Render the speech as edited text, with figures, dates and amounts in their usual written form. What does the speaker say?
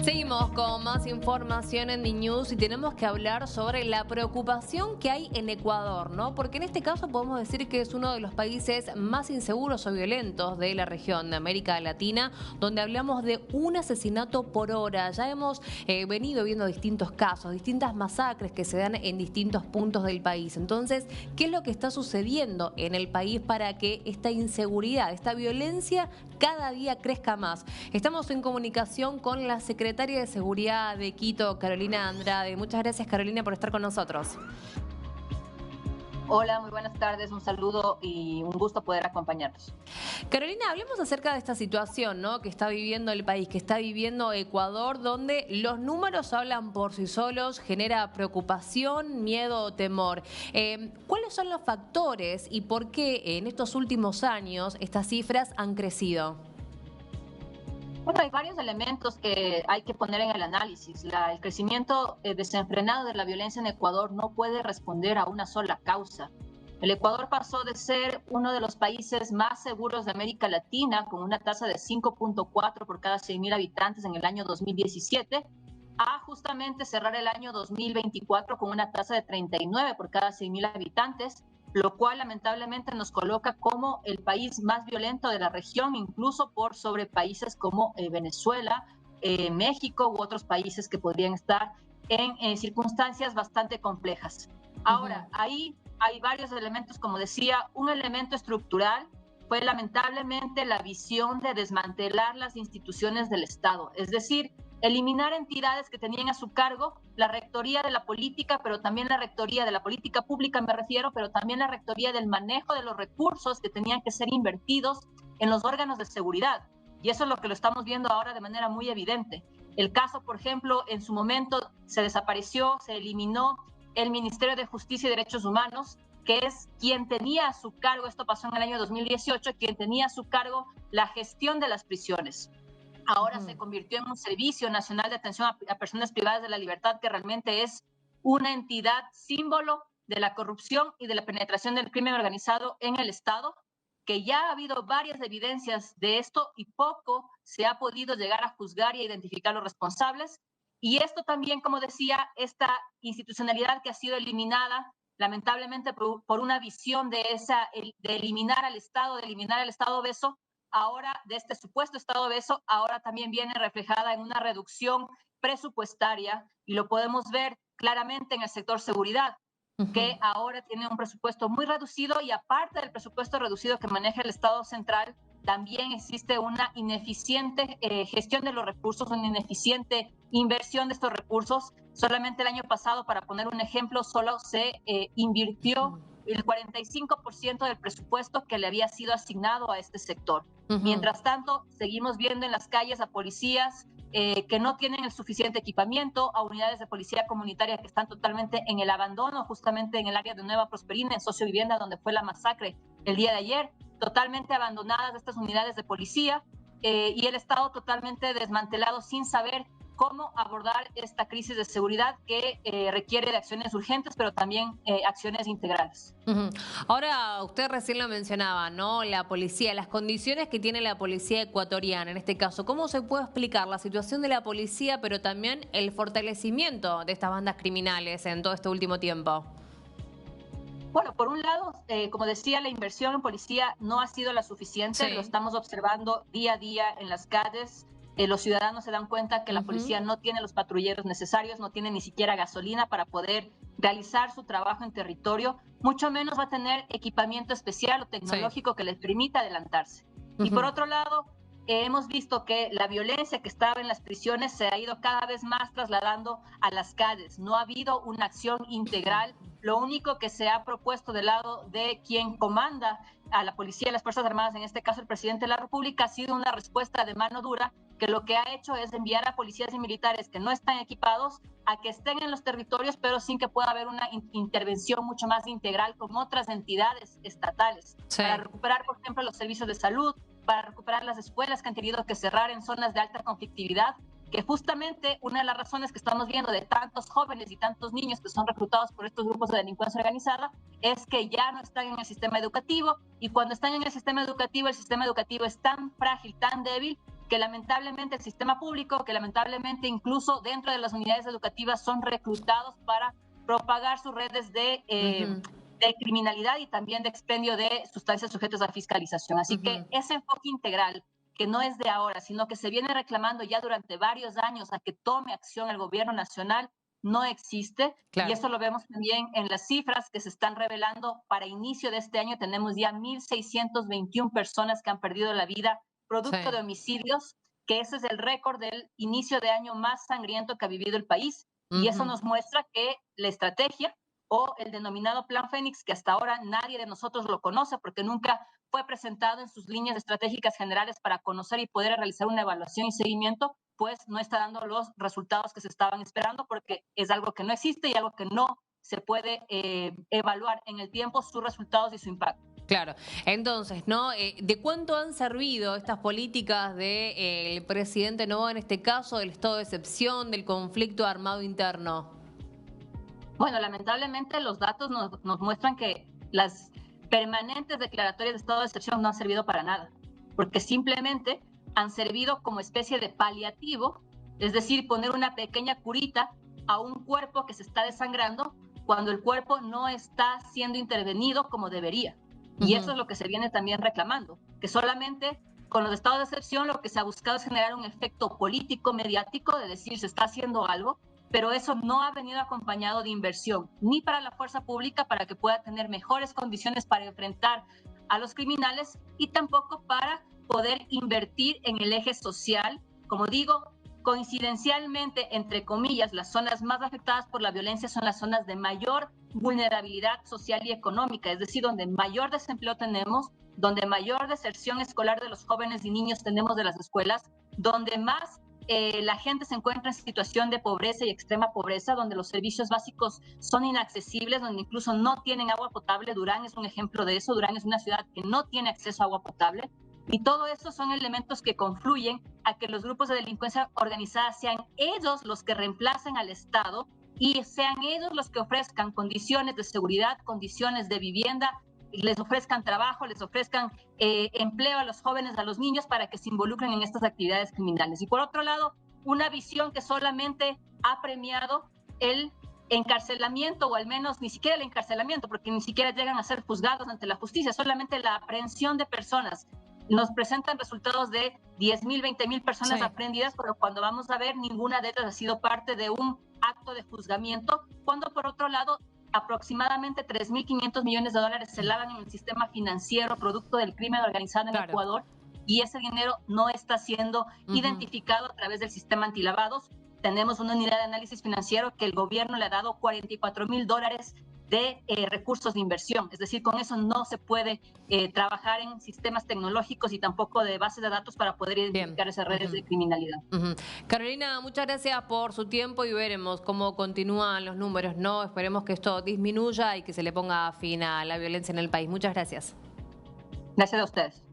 Seguimos con más información en DNews y tenemos que hablar sobre la preocupación que hay en Ecuador, ¿no? Porque en este caso podemos decir que es uno de los países más inseguros o violentos de la región de América Latina, donde hablamos de un asesinato por hora. Ya hemos venido viendo distintos casos, distintas masacres que se dan en distintos puntos del país. Entonces, ¿qué es lo que está sucediendo en el país para que esta inseguridad, esta violencia cada día crezca más? Estamos en comunicación con la secretaria de Seguridad de Quito, Carolina Andrade. Muchas gracias, Carolina, por estar con nosotros. Hola, muy buenas tardes, un saludo y un gusto poder acompañarnos. Carolina, hablemos acerca de esta situación, ¿no?, que está viviendo el país, que está viviendo Ecuador, donde los números hablan por sí solos, genera preocupación, miedo o temor. ¿Cuáles son los factores y por qué en estos últimos años estas cifras han crecido? Bueno, hay varios elementos que hay que poner en el análisis. El crecimiento desenfrenado de la violencia en Ecuador no puede responder a una sola causa. El Ecuador pasó de ser uno de los países más seguros de América Latina, con una tasa de 5.4 por cada 100.000 habitantes en el año 2017, a justamente cerrar el año 2024 con una tasa de 39 por cada 100.000 habitantes, lo cual lamentablemente nos coloca como el país más violento de la región, incluso por sobre países como Venezuela, México u otros países que podrían estar en circunstancias bastante complejas. Ahora, ahí hay varios elementos, como decía, un elemento estructural fue lamentablemente la visión de desmantelar las instituciones del Estado, es decir, eliminar entidades que tenían a su cargo la rectoría de la política, pero también la rectoría de la política pública, me refiero, pero también la rectoría del manejo de los recursos que tenían que ser invertidos en los órganos de seguridad. Y eso es lo que lo estamos viendo ahora de manera muy evidente. El caso, por ejemplo, en su momento se desapareció, se eliminó el Ministerio de Justicia y Derechos Humanos, que es quien tenía a su cargo, esto pasó en el año 2018, quien tenía a su cargo la gestión de las prisiones. Ahora se convirtió en un Servicio Nacional de Atención a Personas Privadas de la Libertad, que realmente es una entidad símbolo de la corrupción y de la penetración del crimen organizado en el Estado, que ya ha habido varias evidencias de esto y poco se ha podido llegar a juzgar y a identificar los responsables. Y esto también, como decía, esta institucionalidad que ha sido eliminada lamentablemente por una visión de eliminar al Estado, de eliminar al Estado obeso, ahora de este supuesto Estado obeso, ahora también viene reflejada en una reducción presupuestaria y lo podemos ver claramente en el sector seguridad, que ahora tiene un presupuesto muy reducido y aparte del presupuesto reducido que maneja el Estado central, también existe una ineficiente gestión de los recursos, una ineficiente inversión de estos recursos. Solamente el año pasado, para poner un ejemplo, solo se invirtió el 45% del presupuesto que le había sido asignado a este sector. Mientras tanto, seguimos viendo en las calles a policías que no tienen el suficiente equipamiento, a unidades de policía comunitaria que están totalmente en el abandono, justamente en el área de Nueva Prosperina, en Sociovivienda, donde fue la masacre el día de ayer, totalmente abandonadas estas unidades de policía y el Estado totalmente desmantelado sin saber cómo abordar esta crisis de seguridad que requiere de acciones urgentes, pero también acciones integrales. Ahora, usted recién lo mencionaba, ¿no? La policía, las condiciones que tiene la policía ecuatoriana en este caso. ¿Cómo se puede explicar la situación de la policía, pero también el fortalecimiento de estas bandas criminales en todo este último tiempo? Bueno, por un lado, como decía, la inversión en policía no ha sido la suficiente. Lo estamos observando día a día en las calles. Los ciudadanos se dan cuenta que la policía no tiene los patrulleros necesarios, no tiene ni siquiera gasolina para poder realizar su trabajo en territorio, mucho menos va a tener equipamiento especial o tecnológico que les permita adelantarse. Y por otro lado, hemos visto que la violencia que estaba en las prisiones se ha ido cada vez más trasladando a las calles. No ha habido una acción integral. Lo único que se ha propuesto del lado de quien comanda a la policía y las Fuerzas Armadas, en este caso el presidente de la República, ha sido una respuesta de mano dura que lo que ha hecho es enviar a policías y militares que no están equipados a que estén en los territorios, pero sin que pueda haber una intervención mucho más integral con otras entidades estatales para recuperar, por ejemplo, los servicios de salud, para recuperar las escuelas que han tenido que cerrar en zonas de alta conflictividad, que justamente una de las razones que estamos viendo de tantos jóvenes y tantos niños que son reclutados por estos grupos de delincuencia organizada es que ya no están en el sistema educativo, y cuando están en el sistema educativo es tan frágil, tan débil, que lamentablemente el sistema público, que lamentablemente incluso dentro de las unidades educativas son reclutados para propagar sus redes de criminalidad y también de expendio de sustancias sujetas a fiscalización. Así que ese enfoque integral, que no es de ahora, sino que se viene reclamando ya durante varios años a que tome acción el gobierno nacional, no existe. Claro. Y eso lo vemos también en las cifras que se están revelando. Para inicio de este año tenemos ya 1.621 personas que han perdido la vida producto de homicidios, que ese es el récord del inicio de año más sangriento que ha vivido el país. Y eso nos muestra que la estrategia o el denominado Plan Fénix, que hasta ahora nadie de nosotros lo conoce porque nunca fue presentado en sus líneas estratégicas generales para conocer y poder realizar una evaluación y seguimiento, pues no está dando los resultados que se estaban esperando porque es algo que no existe y algo que no se puede evaluar en el tiempo sus resultados y su impacto. Claro, entonces, ¿no? ¿De cuánto han servido estas políticas del presidente Noboa, en este caso, del estado de excepción, del conflicto armado interno? Bueno, lamentablemente los datos nos muestran que las permanentes declaratorias de estado de excepción no han servido para nada, porque simplemente han servido como especie de paliativo, es decir, poner una pequeña curita a un cuerpo que se está desangrando cuando el cuerpo no está siendo intervenido como debería. Y eso es lo que se viene también reclamando, que solamente con los estados de excepción lo que se ha buscado es generar un efecto político, mediático, de decir se está haciendo algo, pero eso no ha venido acompañado de inversión, ni para la fuerza pública para que pueda tener mejores condiciones para enfrentar a los criminales y tampoco para poder invertir en el eje social. Como digo, coincidencialmente, entre comillas, las zonas más afectadas por la violencia son las zonas de mayor vulnerabilidad social y económica, es decir, donde mayor desempleo tenemos, donde mayor deserción escolar de los jóvenes y niños tenemos de las escuelas, donde más la gente se encuentra en situación de pobreza y extrema pobreza, donde los servicios básicos son inaccesibles, donde incluso no tienen agua potable. Durán es un ejemplo de eso. Durán es una ciudad que no tiene acceso a agua potable. Y todo eso son elementos que confluyen a que los grupos de delincuencia organizada sean ellos los que reemplacen al Estado y sean ellos los que ofrezcan condiciones de seguridad, condiciones de vivienda, les ofrezcan trabajo, les ofrezcan empleo a los jóvenes, a los niños, para que se involucren en estas actividades criminales. Y por otro lado, una visión que solamente ha premiado el encarcelamiento, o al menos ni siquiera el encarcelamiento, porque ni siquiera llegan a ser juzgados ante la justicia, solamente la aprehensión de personas. Nos presentan resultados de 10.000, 20.000 personas aprehendidas, pero cuando vamos a ver, ninguna de ellas ha sido parte de un acto de juzgamiento, cuando por otro lado aproximadamente 3.500 millones de dólares se lavan en el sistema financiero producto del crimen organizado en Ecuador, y ese dinero no está siendo identificado a través del sistema antilavados. Tenemos una unidad de análisis financiero que el gobierno le ha dado $44.000 de recursos de inversión. Es decir, con eso no se puede trabajar en sistemas tecnológicos y tampoco de bases de datos para poder identificar esas redes de criminalidad. Carolina, muchas gracias por su tiempo y veremos cómo continúan los números, ¿no? Esperemos que esto disminuya y que se le ponga fin a la violencia en el país. Muchas gracias. Gracias a ustedes.